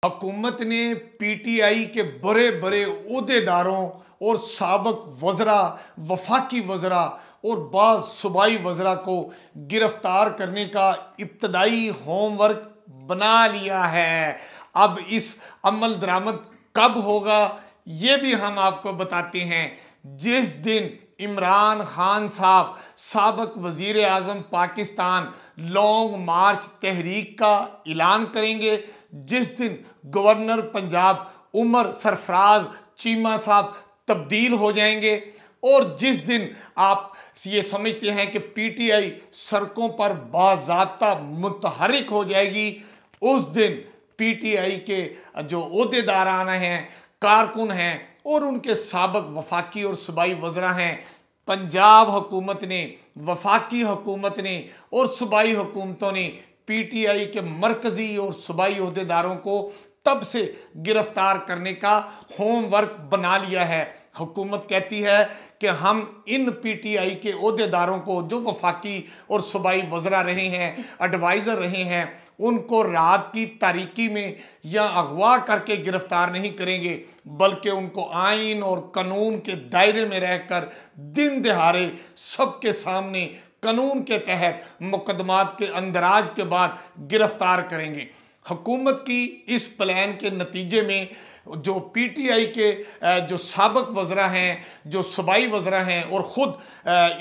हुकूमत ने पीटीआई के बड़े बड़े ओहदेदारों और साबक वज़रा, वफाकी वज़रा और बाज़ सूबाई वज़रा को गिरफ्तार करने का इब्तदाई होमवर्क बना लिया है। अब इस अमल दरामद कब होगा ये भी हम आपको बताते हैं। जिस दिन इमरान खान साहब साबक वज़ीर आज़म पाकिस्तान लॉन्ग मार्च तहरीक का ऐलान करेंगे, जिस दिन गवर्नर पंजाब उमर सरफराज चीमा साहब तब्दील हो जाएंगे और जिस दिन आप ये समझते हैं कि पीटीआई सड़कों पर बाज़ाब्ता मुतहरिक हो जाएगी, उस दिन पीटीआई के जो ओहदेदारान हैं, कारकुन हैं और उनके साबक वफाकी और सूबाई वज़रा हैं, पंजाब हुकूमत ने, वफाकी हुकूमत ने और सूबाई हुकूमतों ने पीटीआई के मरकजी और सूबाई ओहदेदारों को तब से गिरफ्तार करने का होमवर्क बना लिया है। हुकूमत कहती है कि हम इन पीटीआई के ओहदेदारों को जो वफाकी और सूबाई वज़रा रहे हैं, एडवाइज़र रहे हैं, उनको रात की तारीकी में या अगवा करके गिरफ्तार नहीं करेंगे, बल्कि उनको आइन और कानून के दायरे में रहकर दिन दिहाड़े सबके सामने कानून के तहत मुकदमात के अंदराज के बाद गिरफ्तार करेंगे। हुकूमत की इस प्लान के नतीजे में जो पीटीआई के जो साबक वज़रा हैं, जो सूबाई वज़रा हैं और ख़ुद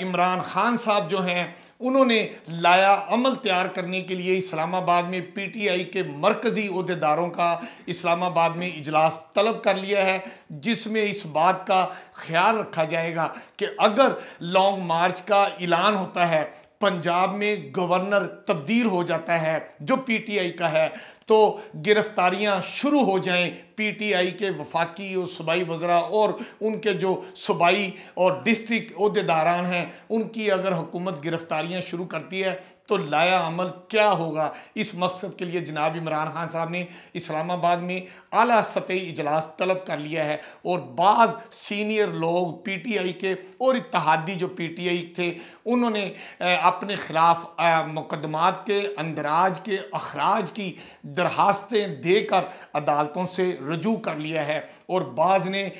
इमरान खान साहब जो हैं, उन्होंने लाया अमल तैयार करने के लिए इस्लामाबाद में पीटीआई के मरकज़ी ओहदेदारों का इस्लामाबाद में इजलास तलब कर लिया है, जिसमें इस बात का ख्याल रखा जाएगा कि अगर लॉन्ग मार्च का ऐलान होता है, पंजाब में गवर्नर तब्दील हो जाता है जो पीटीआई का है, तो गिरफ्तारियां शुरू हो जाएं पीटीआई के वफाकी और सूबाई वज़रा और उनके जो सूबाई और डिस्ट्रिक्ट ओहदेदारान हैं, उनकी अगर हुकूमत गिरफ्तारियां शुरू करती है तो लाया अमल क्या होगा। इस मकसद के लिए जनाब इमरान खान साहब ने इस्लामाबाद में आला सतही इजलास तलब कर लिया है और बाज़ सीनियर लोग पीटीआई के और इत्तेहादी जो पीटीआई थे, उन्होंने अपने खिलाफ मुकदमात के अंदराज के अखराज की दरखास्तें देकर अदालतों से रजू कर लिया है और बाज़ ने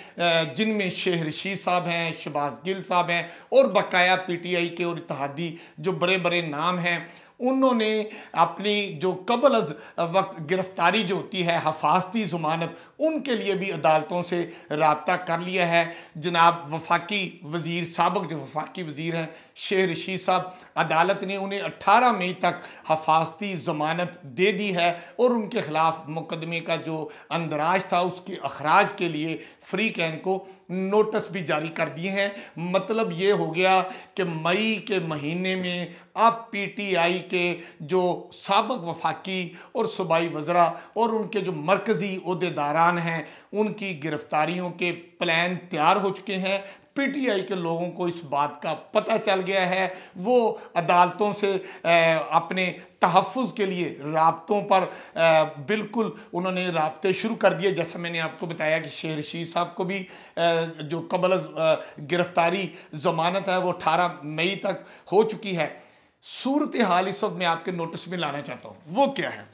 जिनमें शेख रशीद साहब हैं, शहबाज गिल साहब हैं और बकाया पीटीआई के और इत्तेहादी जो बड़े बड़े नाम हैं, उन्होंने अपनी जो कबल अज वक्त गिरफ्तारी जो होती है हफाजती ज़मानत, उनके लिए भी अदालतों से रब्ता कर लिया है। जनाब वफाकी वज़ीर, साबक जो वफाकी वज़ीर हैं शेख रशीद साहब, अदालत ने उन्हें 18 मई तक हफाजती ज़मानत दे दी है और उनके ख़िलाफ़ मुकदमे का जो अंदराज था उसके अखराज के लिए फ्री कैन को नोटिस भी जारी कर दिए हैं। मतलब ये हो गया कि मई के महीने में अब पीटीआई के जो साबक वफाकी और सूबाई वज़रा और उनके जो मरकज़ी ओहदेदारान हैं, उनकी गिरफ्तारियों के प्लान तैयार हो चुके हैं। पीटीआई के लोगों को इस बात का पता चल गया है, वो अदालतों से अपने तहफ़्फ़ुज़ के लिए राब्तों पर बिल्कुल उन्होंने राब्ते शुरू कर दिए। जैसा मैंने आपको बताया कि शेख रशीद साहब को भी जो कबल गिरफ्तारी ज़मानत है वो 18 मई तक हो चुकी है। सूरत हाल इस वक्त मैं आपके नोटिस में लाना चाहता हूँ, वो क्या है।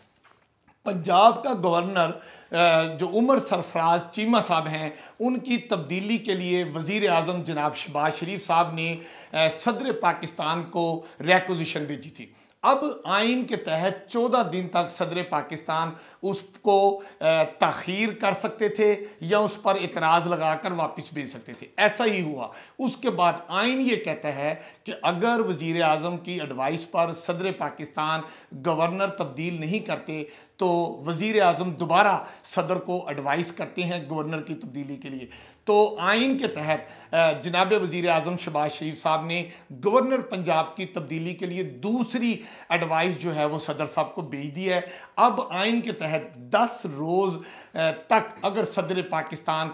पंजाब का गवर्नर जो उमर सरफराज चीमा साहब हैं, उनकी तब्दीली के लिए वज़ीर आज़म जनाब शहबाज शरीफ साहब ने सदर पाकिस्तान को रिक्वेजिशन भेजी थी। अब आइन के तहत 14 दिन तक सदर पाकिस्तान उसको ताख़ीर कर सकते थे या उस पर इतराज़ लगाकर वापस भेज सकते थे। ऐसा ही हुआ। उसके बाद आइन ये कहता है कि अगर वज़ीर आज़म की एडवाइस पर सदर पाकिस्तान गवर्नर तब्दील नहीं करते तो वज़ीर आज़म दोबारा सदर को एडवाइस करते हैं गवर्नर की तब्दीली के लिए। तो आइन के तहत जनाब वज़ीर आज़म शहबाज शरीफ साहब ने गवर्नर पंजाब की तब्दीली के लिए दूसरी एडवाइस जो है वो सदर साहब को भेज दी है। अब आइन के तहत 10 रोज़ तक अगर सदर पाकिस्तान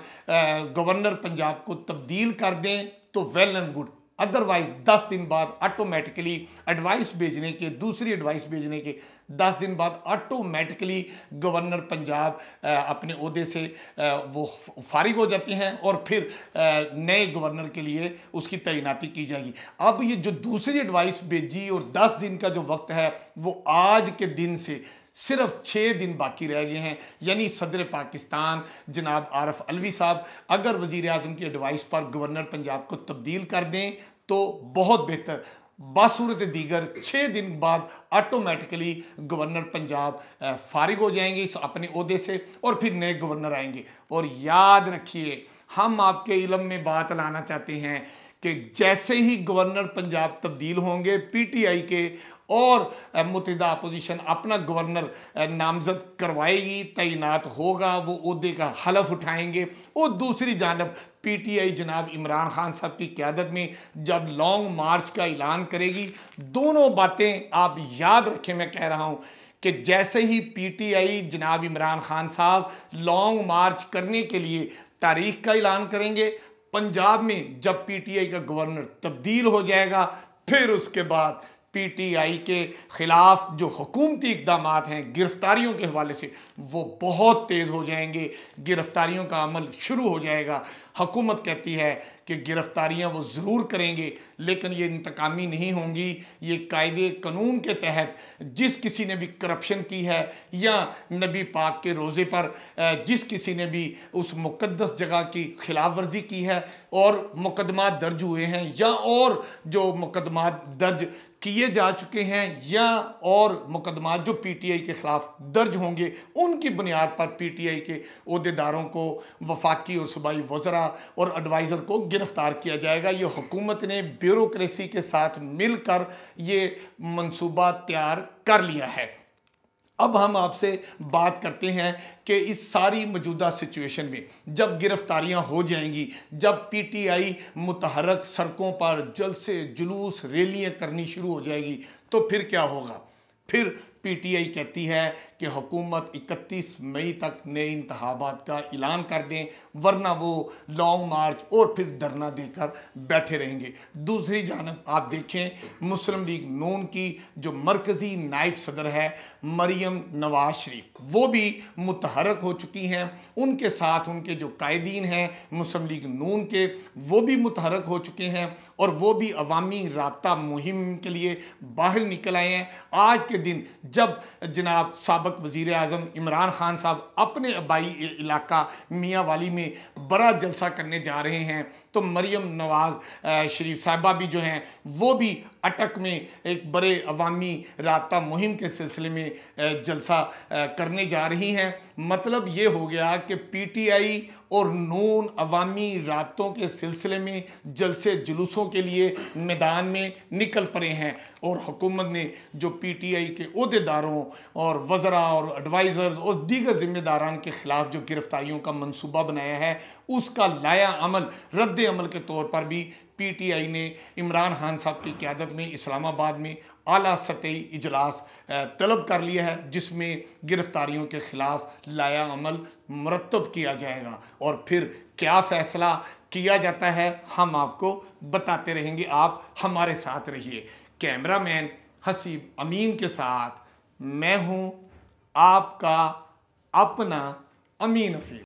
गवर्नर पंजाब को तब्दील कर दें तो वेल एंड गुड, अदरवाइज 10 दिन बाद ऑटोमेटिकली एडवाइस भेजने के, दूसरी एडवाइस भेजने के 10 दिन बाद ऑटोमेटिकली गवर्नर पंजाब अपने ओहदे से वो फारिग हो जाते हैं और फिर नए गवर्नर के लिए उसकी तैनाती की जाएगी। अब ये जो दूसरी एडवाइस भेजी और 10 दिन का जो वक्त है वो आज के दिन से सिर्फ 6 दिन बाकी रह गए हैं, यानी सदर पाकिस्तान जनाब आरिफ अलवी साहब अगर वजीर आजम की एडवाइस पर गवर्नर पंजाब को तब्दील कर दें तो बहुत बेहतर। बासूरत दीगर 6 दिन बाद ऑटोमेटिकली गवर्नर पंजाब फारिग हो जाएंगे इस अपने ओहदे से और फिर नए गवर्नर आएंगे। और याद रखिए, हम आपके इल्म में बात लाना चाहते हैं कि जैसे ही गवर्नर पंजाब तब्दील होंगे, पीटीआई के और मुत्तहिदा अपोजिशन अपना गवर्नर नामजद करवाएगी, तैनात होगा, वो ओहदे का हलफ उठाएंगे। और दूसरी जानब पीटीआई जनाब इमरान खान साहब की क़यादत में जब लॉन्ग मार्च का ऐलान करेगी, दोनों बातें आप याद रखें। मैं कह रहा हूँ कि जैसे ही पीटीआई जनाब इमरान खान साहब लॉन्ग मार्च करने के लिए तारीख का ऐलान करेंगे, पंजाब में जब पीटीआई का गवर्नर तब्दील हो जाएगा, फिर उसके बाद पीटीआई के खिलाफ जो हुकूमती इकदाम हैं गिरफ्तारियों के हवाले से, वो बहुत तेज़ हो जाएंगे। गिरफ्तारियों का अमल शुरू हो जाएगा। हुकूमत कहती है कि गिरफ्तारियां वो ज़रूर करेंगे, लेकिन ये इंतकामी नहीं होंगी। ये कायदे कानून के तहत जिस किसी ने भी करप्शन की है या नबी पाक के रोज़े पर जिस किसी ने भी उस मुक़द्दस जगह की खिलाफ वर्जी की है और मुकदमा दर्ज हुए हैं या और जो मुकदमा दर्ज किए जा चुके हैं या और मुकदमा जो पीटीआई के खिलाफ दर्ज होंगे, उनकी बुनियाद पर पीटीआई के ओहदेदारों को, वफाकी और सूबाई वज़रा और एडवाइज़र को गिरफ्तार किया जाएगा। ये हुकूमत ने ब्यूरोक्रेसी के साथ मिलकर ये मंसूबा तैयार कर लिया है। अब हम आपसे बात करते हैं कि इस सारी मौजूदा सिचुएशन में जब गिरफ्तारियां हो जाएंगी, जब पीटीआई मुतहरक सड़कों पर जलसे जुलूस रैलियां करनी शुरू हो जाएगी, तो फिर क्या होगा? फिर पीटीआई कहती है कि हुकूमत 31 मई तक नए इंतखाबात का ऐलान कर दें, वरना वो लॉन्ग मार्च और फिर धरना देकर बैठे रहेंगे। दूसरी जानब आप देखें, मुस्लिम लीग नून की जो मरकज़ी नायब सदर है मरियम नवाज शरीफ, वो भी मुतहरक हो चुकी हैं। उनके साथ उनके जो कायदीन हैं मुस्लिम लीग नून के, वो भी मुतहरक हो चुके हैं और वो भी अवामी राब्ता मुहिम के लिए बाहर निकल आए हैं। आज के दिन जब जनाब साबिक वज़ीर आज़म इमरान खान साहब अपने आबाई इलाका मियाँ वाली में बड़ा जलसा करने जा रहे हैं, तो मरियम नवाज शरीफ साहिबा भी जो हैं वो भी अटक में एक बड़े अवामी राब्ता मुहिम के सिलसिले में जलसा करने जा रही हैं। मतलब ये हो गया कि पीटीआई और नून अवामी राब्तों के सिलसिले में जलसे जुलूसों के लिए मैदान में निकल पड़े हैं और हुकूमत ने जो पीटीआई के ओहदेदारों और वज़रा और एडवाइज़र्स और दीगर ज़िम्मेदारान के ख़िलाफ़ जो गिरफ्तारियों का मंसूबा बनाया है, उसका लाया अमल रद्द अमल के तौर पर भी पीटीआई ने इमरान खान साहब की क़यादत में इस्लामाबाद में आला सतही इजलास तलब कर लिया है, जिसमें गिरफ्तारियों के ख़िलाफ़ लाया अमल मुरतब किया जाएगा। और फिर क्या फ़ैसला किया जाता है हम आपको बताते रहेंगे। आप हमारे साथ रहिए। कैमरामैन हसीब अमीन के साथ मैं हूँ आपका अपना अमीन हफीज़।